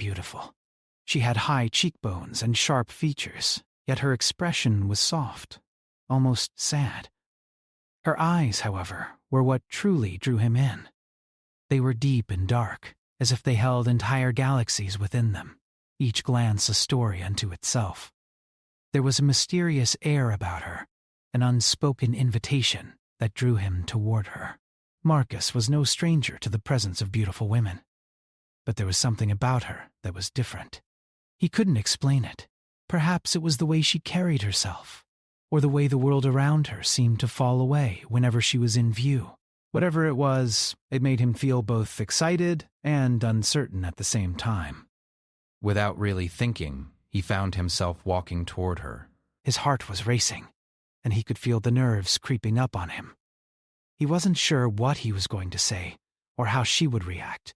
beautiful. She had high cheekbones and sharp features, yet her expression was soft, almost sad. Her eyes, however, were what truly drew him in. They were deep and dark, as if they held entire galaxies within them, each glance a story unto itself. There was a mysterious air about her, an unspoken invitation that drew him toward her. Marcus was no stranger to the presence of beautiful women, but there was something about her that was different. He couldn't explain it. Perhaps it was the way she carried herself, or the way the world around her seemed to fall away whenever she was in view. Whatever it was, it made him feel both excited and uncertain at the same time. Without really thinking, he found himself walking toward her. His heart was racing, and he could feel the nerves creeping up on him. He wasn't sure what he was going to say or how she would react,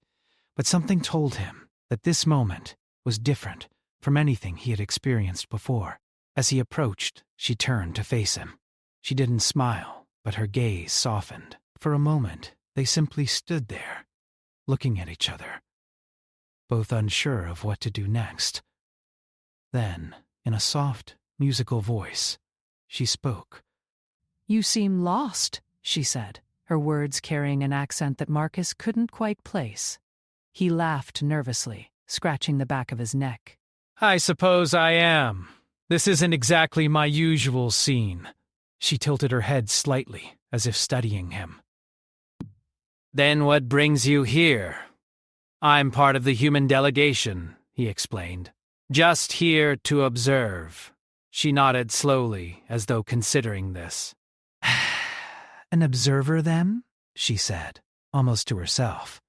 but something told him that this moment was different from anything he had experienced before. As he approached, she turned to face him. She didn't smile, but her gaze softened. For a moment, they simply stood there, looking at each other, both unsure of what to do next. Then, in a soft, musical voice, she spoke. "You seem lost," she said, her words carrying an accent that Marcus couldn't quite place. He laughed nervously, scratching the back of his neck. "I suppose I am. This isn't exactly my usual scene." She tilted her head slightly, as if studying him. "Then what brings you here?" "I'm part of the human delegation," he explained. "Just here to observe." She nodded slowly, as though considering this. "An observer, then?" she said, almost to herself.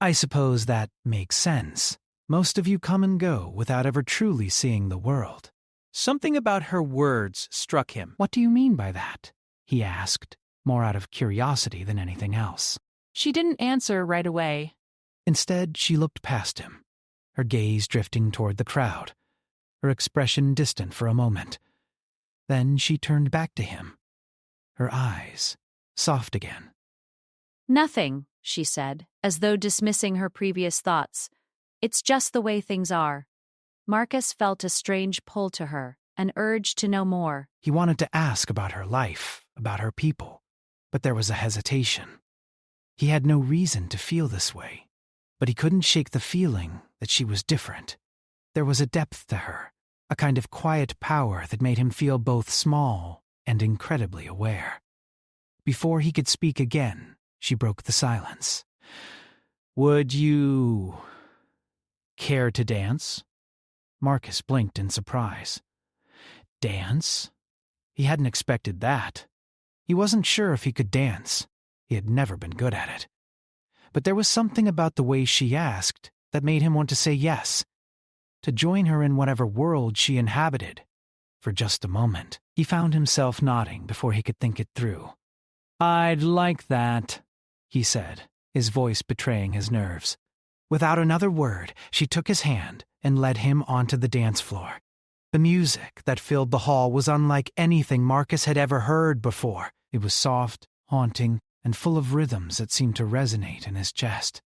"I suppose that makes sense. Most of you come and go without ever truly seeing the world." Something about her words struck him. "What do you mean by that?" he asked, more out of curiosity than anything else. She didn't answer right away. Instead, she looked past him, her gaze drifting toward the crowd, her expression distant for a moment. Then she turned back to him, her eyes soft again. "Nothing," she said, as though dismissing her previous thoughts. "It's just the way things are." Marcus felt a strange pull to her, an urge to know more. He wanted to ask about her life, about her people, but there was a hesitation. He had no reason to feel this way, but he couldn't shake the feeling that she was different. There was a depth to her, a kind of quiet power that made him feel both small and incredibly aware. Before he could speak again, she broke the silence. "Would you care to dance?" Marcus blinked in surprise. Dance? He hadn't expected that. He wasn't sure if he could dance. He had never been good at it. But there was something about the way she asked that made him want to say yes, to join her in whatever world she inhabited. For just a moment, he found himself nodding before he could think it through. "I'd like that," he said, his voice betraying his nerves. Without another word, she took his hand and led him onto the dance floor. The music that filled the hall was unlike anything Marcus had ever heard before. It was soft, haunting, and full of rhythms that seemed to resonate in his chest.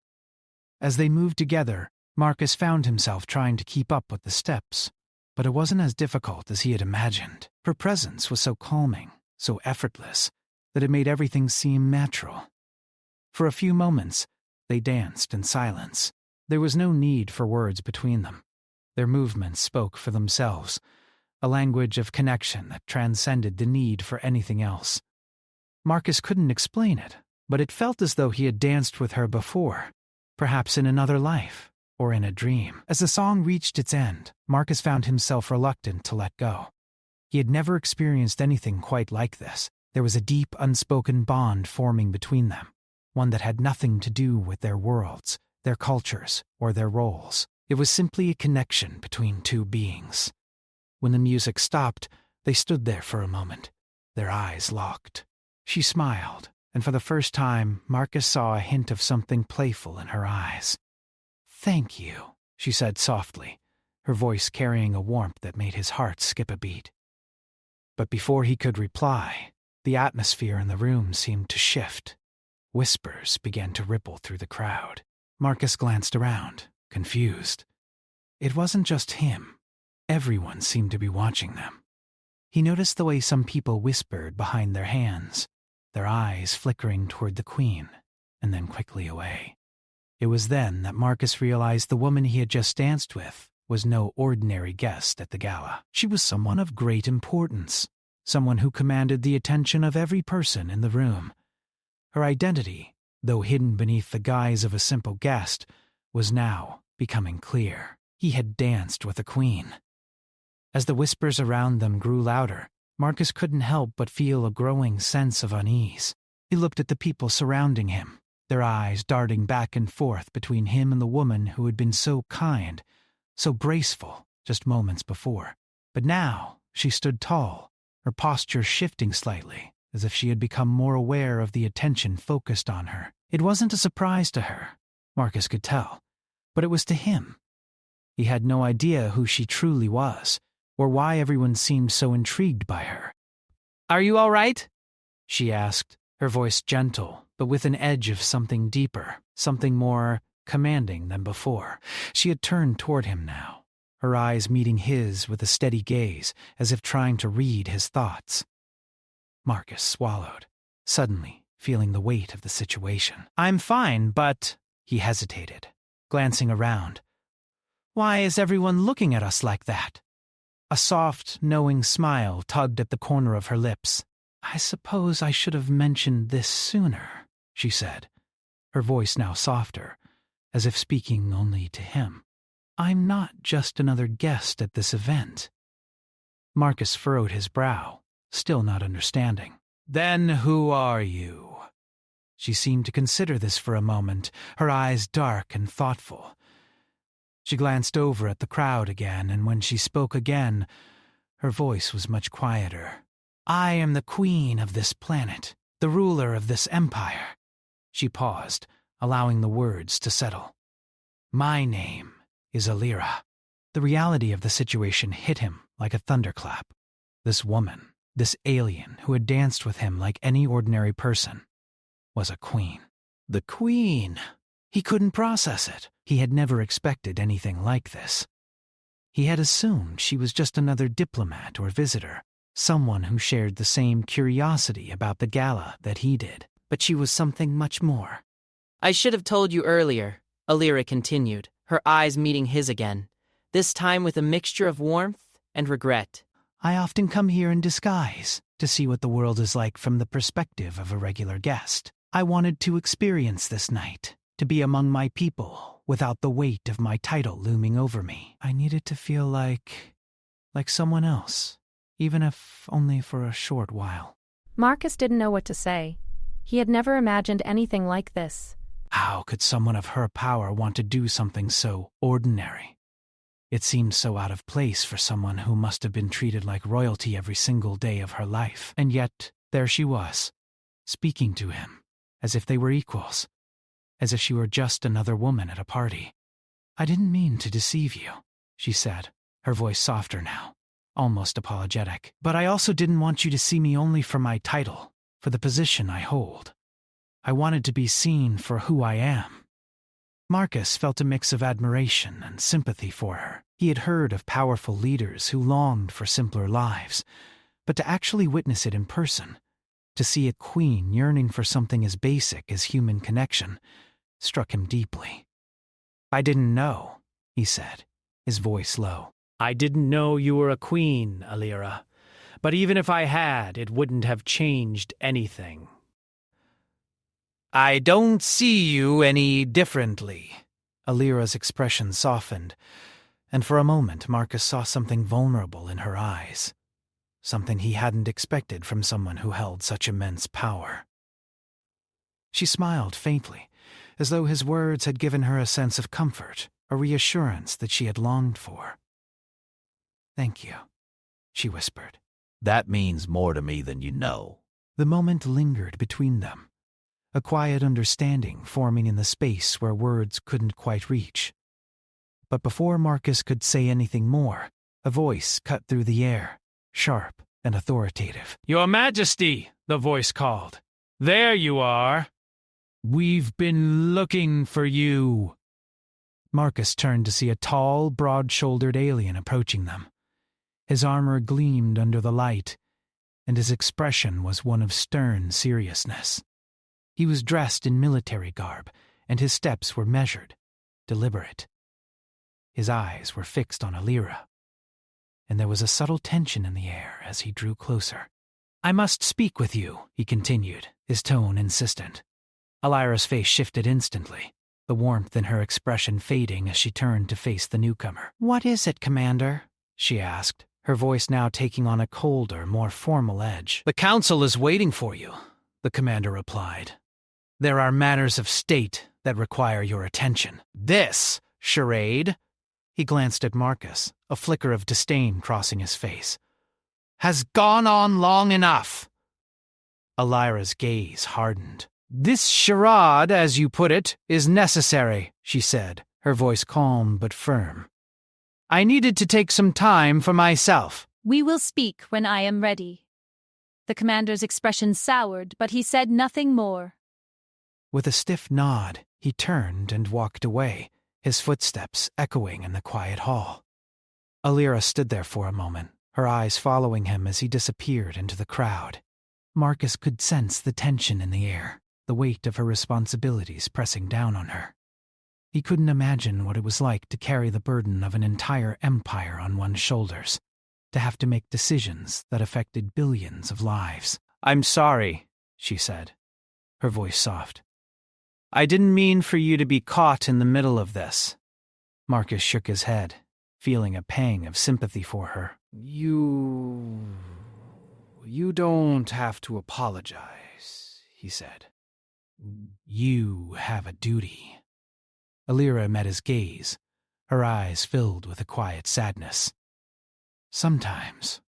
As they moved together, Marcus found himself trying to keep up with the steps, but it wasn't as difficult as he had imagined. Her presence was so calming, so effortless, that it made everything seem natural. For a few moments, they danced in silence. There was no need for words between them. Their movements spoke for themselves, a language of connection that transcended the need for anything else. Marcus couldn't explain it, but it felt as though he had danced with her before, perhaps in another life, or in a dream. As the song reached its end, Marcus found himself reluctant to let go. He had never experienced anything quite like this. There was a deep, unspoken bond forming between them, one that had nothing to do with their worlds, their cultures, or their roles. It was simply a connection between two beings. When the music stopped, they stood there for a moment, their eyes locked. She smiled, and for the first time, Marcus saw a hint of something playful in her eyes. "Thank you," she said softly, her voice carrying a warmth that made his heart skip a beat. But before he could reply, the atmosphere in the room seemed to shift. Whispers began to ripple through the crowd. Marcus glanced around, confused. It wasn't just him. Everyone seemed to be watching them. He noticed the way some people whispered behind their hands, their eyes flickering toward the queen, and then quickly away. It was then that Marcus realized the woman he had just danced with was no ordinary guest at the gala. She was someone of great importance, someone who commanded the attention of every person in the room. Her identity, though hidden beneath the guise of a simple guest, was now becoming clear. He had danced with a queen. As the whispers around them grew louder, Marcus couldn't help but feel a growing sense of unease. He looked at the people surrounding him, their eyes darting back and forth between him and the woman who had been so kind, so graceful just moments before. But now she stood tall, her posture shifting slightly, as if she had become more aware of the attention focused on her. It wasn't a surprise to her, Marcus could tell, but it was to him. He had no idea who she truly was, or why everyone seemed so intrigued by her. "Are you all right?" she asked, her voice gentle, but with an edge of something deeper, something more commanding than before. She had turned toward him now, her eyes meeting his with a steady gaze, as if trying to read his thoughts. Marcus swallowed, suddenly feeling the weight of the situation. "I'm fine, but—" he hesitated, glancing around. "Why is everyone looking at us like that?" A soft, knowing smile tugged at the corner of her lips. "I suppose I should have mentioned this sooner," she said, her voice now softer, as if speaking only to him. "I'm not just another guest at this event." Marcus furrowed his brow, still not understanding. "Then who are you?" She seemed to consider this for a moment, her eyes dark and thoughtful. She glanced over at the crowd again, and when she spoke again, her voice was much quieter. "I am the queen of this planet, the ruler of this empire." She paused, allowing the words to settle. "My name is Alira." The reality of the situation hit him like a thunderclap. This woman, this alien who had danced with him like any ordinary person, was a queen. The queen! He couldn't process it. He had never expected anything like this. He had assumed she was just another diplomat or visitor, someone who shared the same curiosity about the gala that he did. But she was something much more. "I should have told you earlier," Alira continued, her eyes meeting his again, this time with a mixture of warmth and regret. "I often come here in disguise to see what the world is like from the perspective of a regular guest. I wanted to experience this night, to be among my people without the weight of my title looming over me. I needed to feel like someone else, even if only for a short while." Marcus didn't know what to say. He had never imagined anything like this. How could someone of her power want to do something so ordinary? It seemed so out of place for someone who must have been treated like royalty every single day of her life. And yet, there she was, speaking to him, as if they were equals, as if she were just another woman at a party. "I didn't mean to deceive you," she said, her voice softer now, almost apologetic. "But I also didn't want you to see me only for my title, for the position I hold. I wanted to be seen for who I am." Marcus felt a mix of admiration and sympathy for her. He had heard of powerful leaders who longed for simpler lives, but to actually witness it in person, to see a queen yearning for something as basic as human connection, struck him deeply. "I didn't know," he said, his voice low. "I didn't know you were a queen, Alira. But even if I had, it wouldn't have changed anything." "I don't see you any differently." Alira's expression softened, and for a moment Marcus saw something vulnerable in her eyes, something he hadn't expected from someone who held such immense power. She smiled faintly, as though his words had given her a sense of comfort, a reassurance that she had longed for. "Thank you," she whispered. "That means more to me than you know." The moment lingered between them, a quiet understanding forming in the space where words couldn't quite reach. But before Marcus could say anything more, a voice cut through the air, sharp and authoritative. "Your Majesty," the voice called. "There you are. We've been looking for you." Marcus turned to see a tall, broad-shouldered alien approaching them. His armor gleamed under the light, and his expression was one of stern seriousness. He was dressed in military garb, and his steps were measured, deliberate. His eyes were fixed on Alira, and there was a subtle tension in the air as he drew closer. "I must speak with you," he continued, his tone insistent. Alira's face shifted instantly, the warmth in her expression fading as she turned to face the newcomer. "What is it, Commander?" she asked, her voice now taking on a colder, more formal edge. "The Council is waiting for you," the commander replied. "There are matters of state that require your attention. This charade," he glanced at Marcus, a flicker of disdain crossing his face, "has gone on long enough." Alira's gaze hardened. "This charade, as you put it, is necessary," she said, her voice calm but firm. "I needed to take some time for myself." "We will speak when I am ready." The commander's expression soured, but he said nothing more. With a stiff nod, he turned and walked away, his footsteps echoing in the quiet hall. Alira stood there for a moment, her eyes following him as he disappeared into the crowd. Marcus could sense the tension in the air, the weight of her responsibilities pressing down on her. He couldn't imagine what it was like to carry the burden of an entire empire on one's shoulders, to have to make decisions that affected billions of lives. "I'm sorry," she said, her voice soft. "I didn't mean for you to be caught in the middle of this." Marcus shook his head, feeling a pang of sympathy for her. You don't have to apologize," he said. "You have a duty." Alira met his gaze, her eyes filled with a quiet sadness. "Sometimes,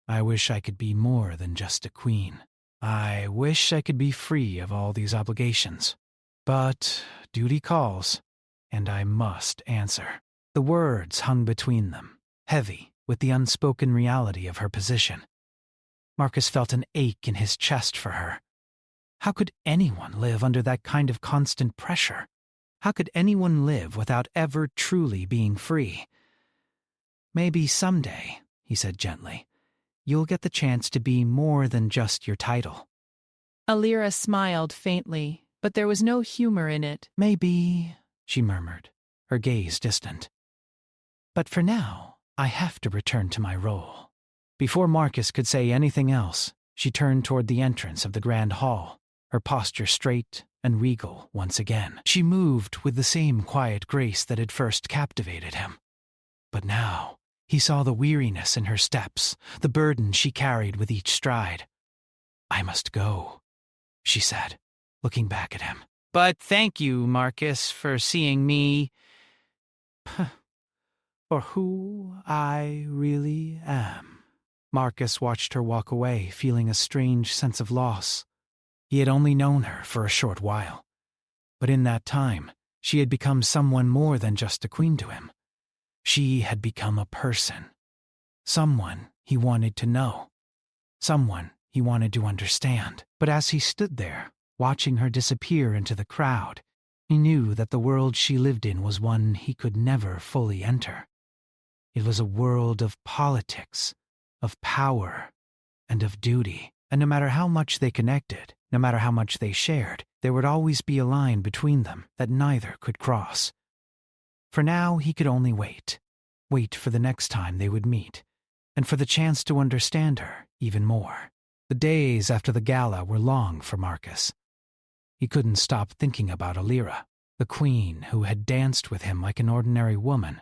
I wish I could be more than just a queen. I wish I could be free of all these obligations. But duty calls, and I must answer." The words hung between them, heavy with the unspoken reality of her position. Marcus felt an ache in his chest for her. How could anyone live under that kind of constant pressure? How could anyone live without ever truly being free? "Maybe someday," he said gently, "you'll get the chance to be more than just your title." Alira smiled faintly, but there was no humor in it. "Maybe," she murmured, her gaze distant. "But for now, I have to return to my role." Before Marcus could say anything else, she turned toward the entrance of the grand hall, her posture straight and regal once again. She moved with the same quiet grace that had first captivated him. But now, he saw the weariness in her steps, the burden she carried with each stride. "I must go," she said, looking back at him. "But thank you, Marcus, for seeing me for who I really am." Marcus watched her walk away, feeling a strange sense of loss. He had only known her for a short while, but in that time, she had become someone more than just a queen to him. She had become a person, someone he wanted to know, someone he wanted to understand. But as he stood there, watching her disappear into the crowd, he knew that the world she lived in was one he could never fully enter. It was a world of politics, of power, and of duty, and no matter how much they connected, no matter how much they shared, there would always be a line between them that neither could cross. For now, he could only wait for the next time they would meet, and for the chance to understand her even more. The days after the gala were long for Marcus. He couldn't stop thinking about Alira, the queen who had danced with him like an ordinary woman,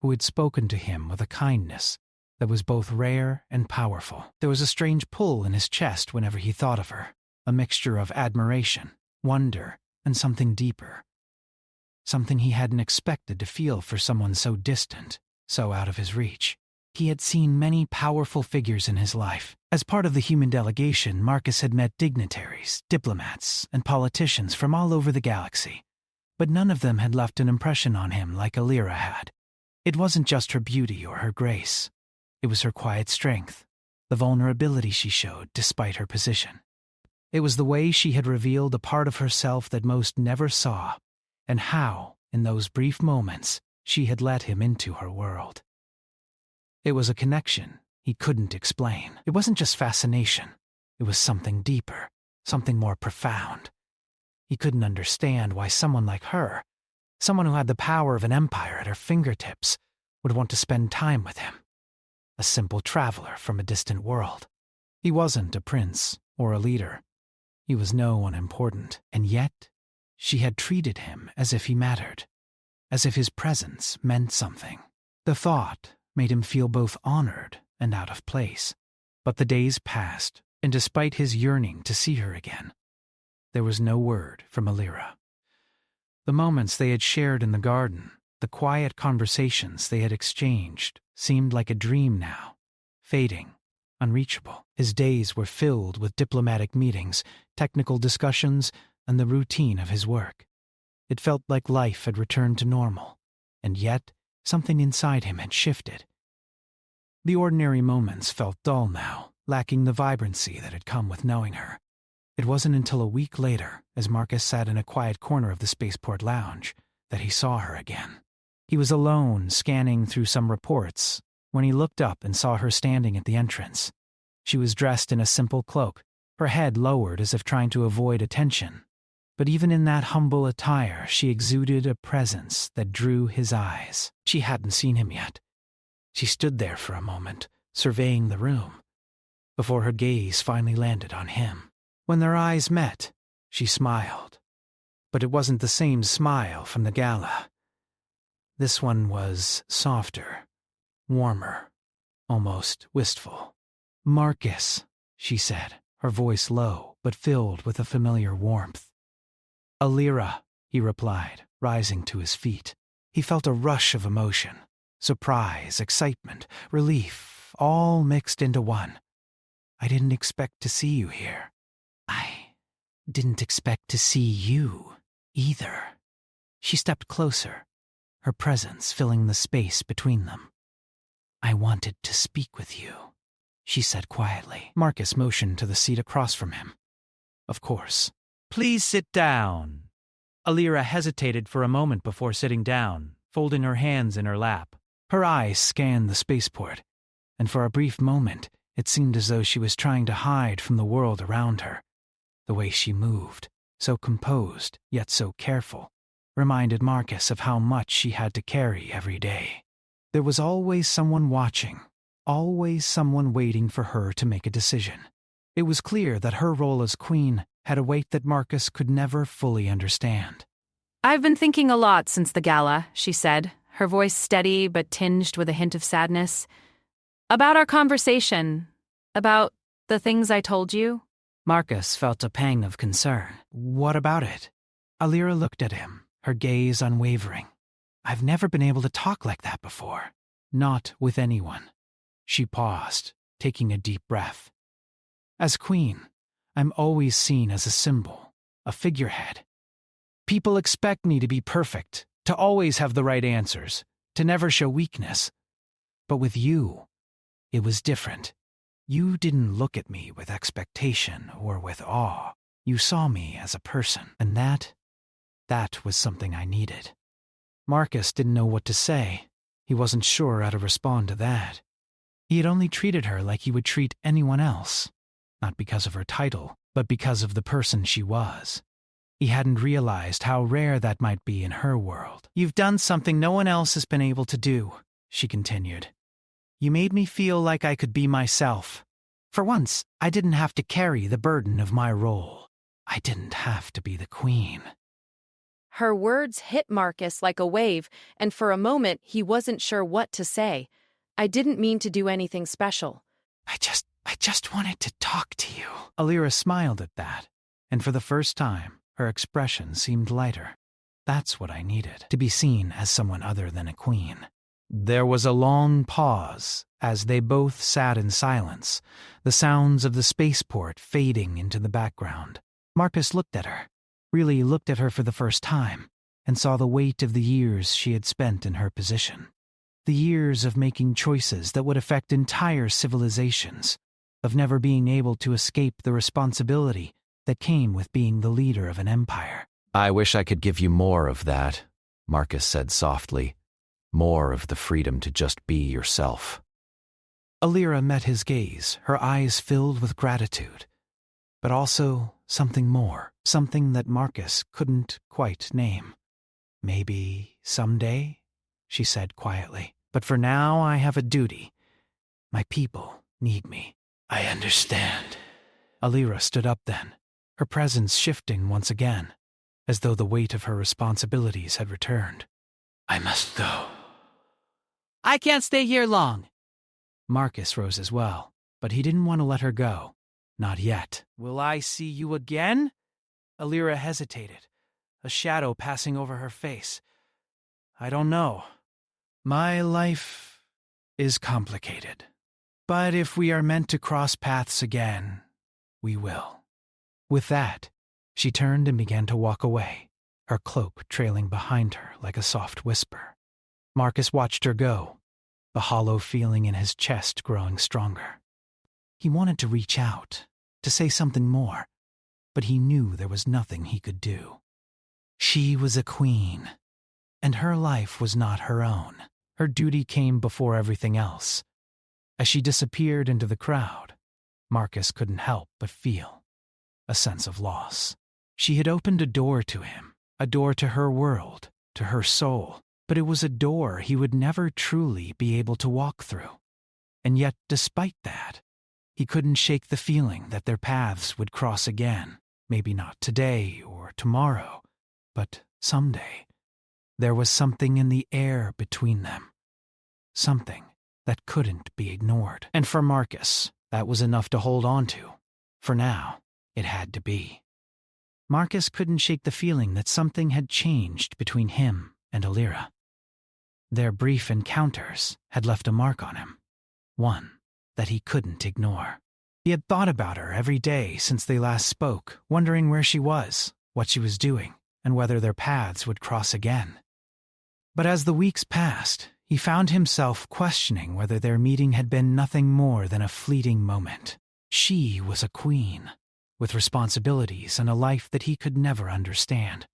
who had spoken to him with a kindness that was both rare and powerful. There was a strange pull in his chest whenever he thought of her, a mixture of admiration, wonder, and something deeper. Something he hadn't expected to feel for someone so distant, so out of his reach. He had seen many powerful figures in his life. As part of the human delegation, Marcus had met dignitaries, diplomats, and politicians from all over the galaxy. But none of them had left an impression on him like Alira had. It wasn't just her beauty or her grace. It was her quiet strength, the vulnerability she showed despite her position. It was the way she had revealed a part of herself that most never saw, and how, in those brief moments, she had let him into her world. It was a connection he couldn't explain. It wasn't just fascination. It was something deeper, something more profound. He couldn't understand why someone like her, someone who had the power of an empire at her fingertips, would want to spend time with him. A simple traveler from a distant world. He wasn't a prince or a leader. He was no one important, and yet she had treated him as if he mattered, as if his presence meant something. The thought made him feel both honored and out of place. But the days passed, and despite his yearning to see her again, there was no word from Alira. The moments they had shared in the garden, the quiet conversations they had exchanged, seemed like a dream now, fading, unreachable. His days were filled with diplomatic meetings, technical discussions, and the routine of his work. It felt like life had returned to normal, and yet something inside him had shifted. The ordinary moments felt dull now, lacking the vibrancy that had come with knowing her. It wasn't until a week later, as Marcus sat in a quiet corner of the spaceport lounge, that he saw her again. He was alone, scanning through some reports, when he looked up and saw her standing at the entrance. She was dressed in a simple cloak, her head lowered as if trying to avoid attention. But even in that humble attire, she exuded a presence that drew his eyes. She hadn't seen him yet. She stood there for a moment, surveying the room, before her gaze finally landed on him. When their eyes met, she smiled. But it wasn't the same smile from the gala. This one was softer, warmer, almost wistful. "Marcus," she said, her voice low but filled with a familiar warmth. "Alira," he replied, rising to his feet. He felt a rush of emotion, surprise, excitement, relief, all mixed into one. "I didn't expect to see you here." "I didn't expect to see you either." She stepped closer, her presence filling the space between them. "I wanted to speak with you," she said quietly. Marcus motioned to the seat across from him. "Of course." "Please sit down." Alira hesitated for a moment before sitting down, folding her hands in her lap. Her eyes scanned the spaceport, and for a brief moment it seemed as though she was trying to hide from the world around her. The way she moved, so composed yet so careful, reminded Marcus of how much she had to carry every day. There was always someone watching, always someone waiting for her to make a decision. It was clear that her role as queen had a weight that Marcus could never fully understand. "I've been thinking a lot since the gala," she said, her voice steady but tinged with a hint of sadness. "About our conversation. About the things I told you." Marcus felt a pang of concern. "What about it?" Alira looked at him, her gaze unwavering. "I've never been able to talk like that before. Not with anyone." She paused, taking a deep breath. "As queen, I'm always seen as a symbol, a figurehead. People expect me to be perfect, to always have the right answers, to never show weakness. But with you, it was different. You didn't look at me with expectation or with awe. You saw me as a person, and that was something I needed." Marcus didn't know what to say. He wasn't sure how to respond to that. He had only treated her like he would treat anyone else, not because of her title, but because of the person she was. He hadn't realized how rare that might be in her world. "You've done something no one else has been able to do," she continued. "You made me feel like I could be myself. For once, I didn't have to carry the burden of my role. I didn't have to be the queen." Her words hit Marcus like a wave, and for a moment he wasn't sure what to say. "I didn't mean to do anything special." I just wanted to talk to you." Alira smiled at that, and for the first time, her expression seemed lighter. That's what I needed, to be seen as someone other than a queen. There was a long pause as they both sat in silence, the sounds of the spaceport fading into the background. Marcus looked at her, really looked at her for the first time, and saw the weight of the years she had spent in her position. The years of making choices that would affect entire civilizations, of never being able to escape the responsibility that came with being the leader of an empire. I wish I could give you more of that. Marcus said softly. More of the freedom to just be yourself. Alira met his gaze, her eyes filled with gratitude, but also something more, something that Marcus couldn't quite name. Maybe someday, she said quietly, but for now I have a duty. My people need me. I understand. Alira stood up then, her presence shifting once again, as though the weight of her responsibilities had returned. I must go. I can't stay here long. Marcus rose as well, but he didn't want to let her go. Not yet. Will I see you again? Alira hesitated, a shadow passing over her face. I don't know. My life is complicated. But if we are meant to cross paths again, we will. With that, she turned and began to walk away, her cloak trailing behind her like a soft whisper. Marcus watched her go, the hollow feeling in his chest growing stronger. He wanted to reach out, to say something more, but he knew there was nothing he could do. She was a queen, and her life was not her own. Her duty came before everything else. As she disappeared into the crowd, Marcus couldn't help but feel a sense of loss. She had opened a door to him, a door to her world, to her soul, but it was a door he would never truly be able to walk through. And yet, despite that, he couldn't shake the feeling that their paths would cross again, maybe not today or tomorrow, but someday. There was something in the air between them, something that couldn't be ignored. And for Marcus, that was enough to hold on to. For now, it had to be. Marcus couldn't shake the feeling that something had changed between him and Alira. Their brief encounters had left a mark on him, one that he couldn't ignore. He had thought about her every day since they last spoke, wondering where she was, what she was doing, and whether their paths would cross again. But as the weeks passed, he found himself questioning whether their meeting had been nothing more than a fleeting moment. She was a queen, with responsibilities and a life that he could never understand.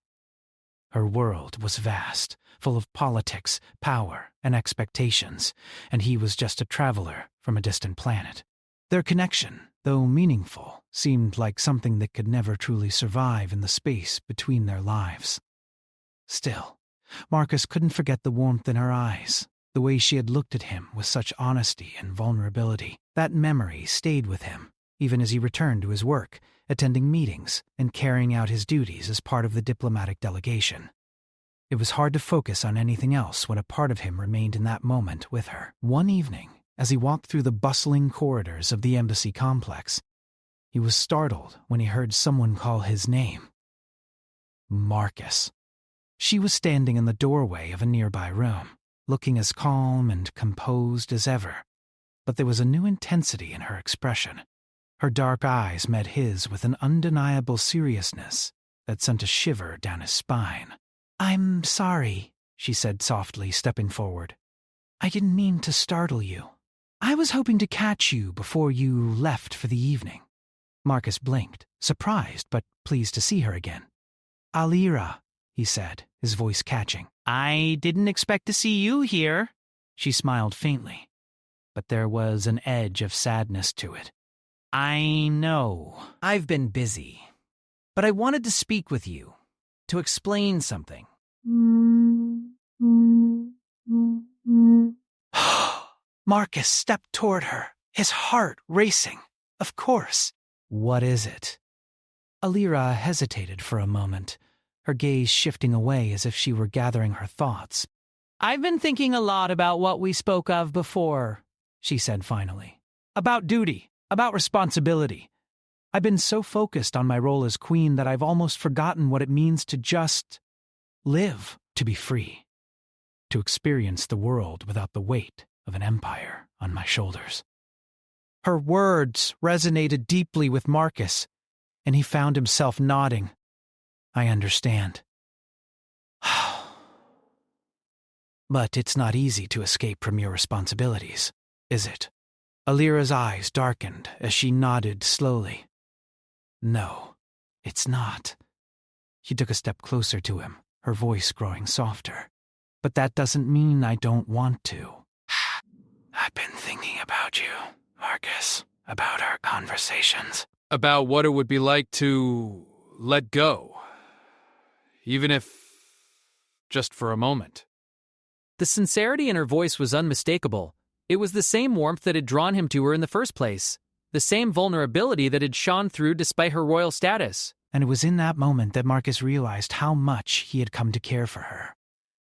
Her world was vast, full of politics, power, and expectations, and he was just a traveler from a distant planet. Their connection, though meaningful, seemed like something that could never truly survive in the space between their lives. Still, Marcus couldn't forget the warmth in her eyes, the way she had looked at him with such honesty and vulnerability. That memory stayed with him, even as he returned to his work, attending meetings and carrying out his duties as part of the diplomatic delegation. It was hard to focus on anything else when a part of him remained in that moment with her. One evening, as he walked through the bustling corridors of the embassy complex, he was startled when he heard someone call his name. Marcus. She was standing in the doorway of a nearby room, looking as calm and composed as ever, but there was a new intensity in her expression. Her dark eyes met his with an undeniable seriousness that sent a shiver down his spine. "I'm sorry," she said softly, stepping forward. "I didn't mean to startle you. I was hoping to catch you before you left for the evening." Marcus blinked, surprised but pleased to see her again. "Alira," he said, his voice catching. "I didn't expect to see you here." She smiled faintly, but there was an edge of sadness to it. "I know. I've been busy. But I wanted to speak with you, to explain something." Marcus stepped toward her, his heart racing. Of course. "What is it?" Alira hesitated for a moment, her gaze shifting away as if she were gathering her thoughts. "I've been thinking a lot about what we spoke of before," she said finally. "About duty, about responsibility. I've been so focused on my role as queen that I've almost forgotten what it means to just live, to be free, to experience the world without the weight of an empire on my shoulders." Her words resonated deeply with Marcus, and he found himself nodding. "I understand." "But it's not easy to escape from your responsibilities, is it?" Alira's eyes darkened as she nodded slowly. "No, it's not." She took a step closer to him, her voice growing softer. "But that doesn't mean I don't want to." "I've been thinking about you, Marcus, about our conversations." About what it would be like to let go. Even if just for a moment. The sincerity in her voice was unmistakable. It was the same warmth that had drawn him to her in the first place, the same vulnerability that had shone through despite her royal status. And it was in that moment that Marcus realized how much he had come to care for her,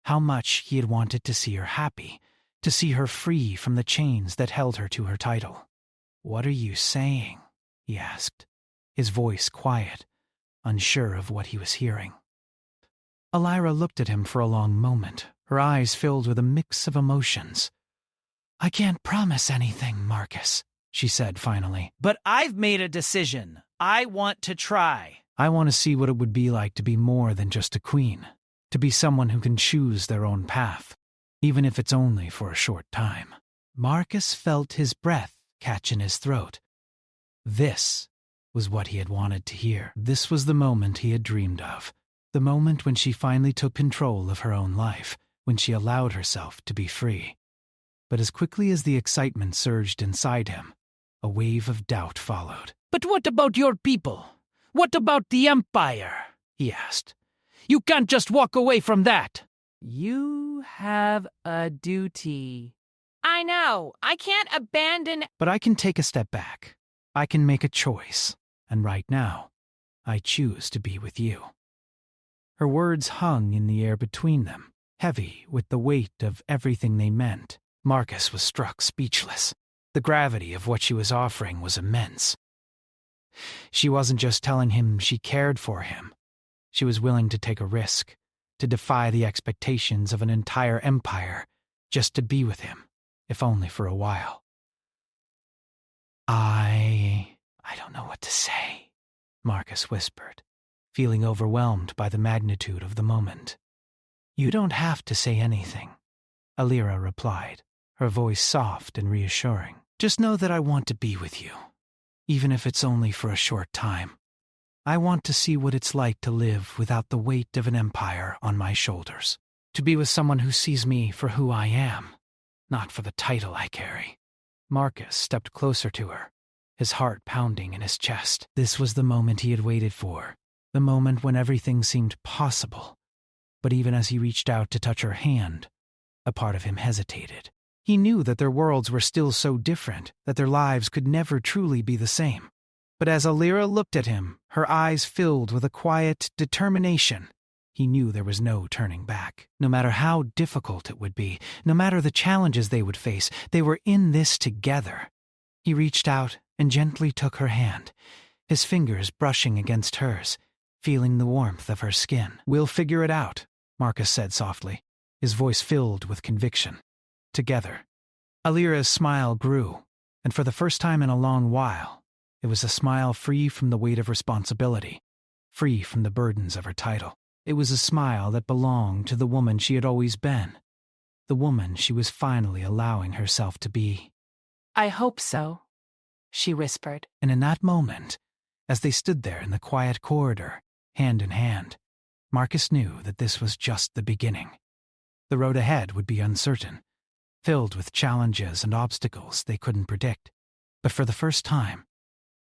how much he had wanted to see her happy, to see her free from the chains that held her to her title. "What are you saying?" he asked, his voice quiet, unsure of what he was hearing. Elira looked at him for a long moment, her eyes filled with a mix of emotions. "I can't promise anything, Marcus," she said finally. "But I've made a decision. I want to try. I want to see what it would be like to be more than just a queen, to be someone who can choose their own path, even if it's only for a short time." Marcus felt his breath catch in his throat. This was what he had wanted to hear. This was the moment he had dreamed of. The moment when she finally took control of her own life, when she allowed herself to be free. But as quickly as the excitement surged inside him, a wave of doubt followed. "But what about your people? What about the Empire?" he asked. "You can't just walk away from that." "You have a duty." "I know. I can't abandon—" "But I can take a step back. I can make a choice. And right now, I choose to be with you." Her words hung in the air between them, heavy with the weight of everything they meant. Marcus was struck speechless. The gravity of what she was offering was immense. She wasn't just telling him she cared for him. She was willing to take a risk, to defy the expectations of an entire empire, just to be with him, if only for a while. I don't know what to say," Marcus whispered, feeling overwhelmed by the magnitude of the moment. "You don't have to say anything," Elira replied, her voice soft and reassuring. "Just know that I want to be with you, even if it's only for a short time. I want to see what it's like to live without the weight of an empire on my shoulders, to be with someone who sees me for who I am, not for the title I carry." Marcus stepped closer to her, his heart pounding in his chest. This was the moment he had waited for, the moment when everything seemed possible. But even as he reached out to touch her hand, a part of him hesitated. He knew that their worlds were still so different, that their lives could never truly be the same. But as Elira looked at him, her eyes filled with a quiet determination, he knew there was no turning back. No matter how difficult it would be, no matter the challenges they would face, they were in this together. He reached out and gently took her hand, his fingers brushing against hers, feeling the warmth of her skin. "We'll figure it out," Marcus said softly, his voice filled with conviction. Together. Elira's smile grew, and for the first time in a long while, it was a smile free from the weight of responsibility, free from the burdens of her title. It was a smile that belonged to the woman she had always been, the woman she was finally allowing herself to be. "I hope so," she whispered. And in that moment, as they stood there in the quiet corridor, hand in hand, Marcus knew that this was just the beginning. The road ahead would be uncertain, filled with challenges and obstacles they couldn't predict. But for the first time,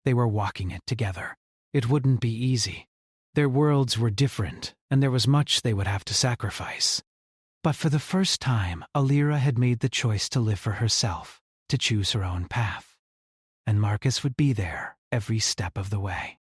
they were walking it together. It wouldn't be easy. Their worlds were different, and there was much they would have to sacrifice. But for the first time, Elira had made the choice to live for herself, to choose her own path. And Marcus would be there every step of the way.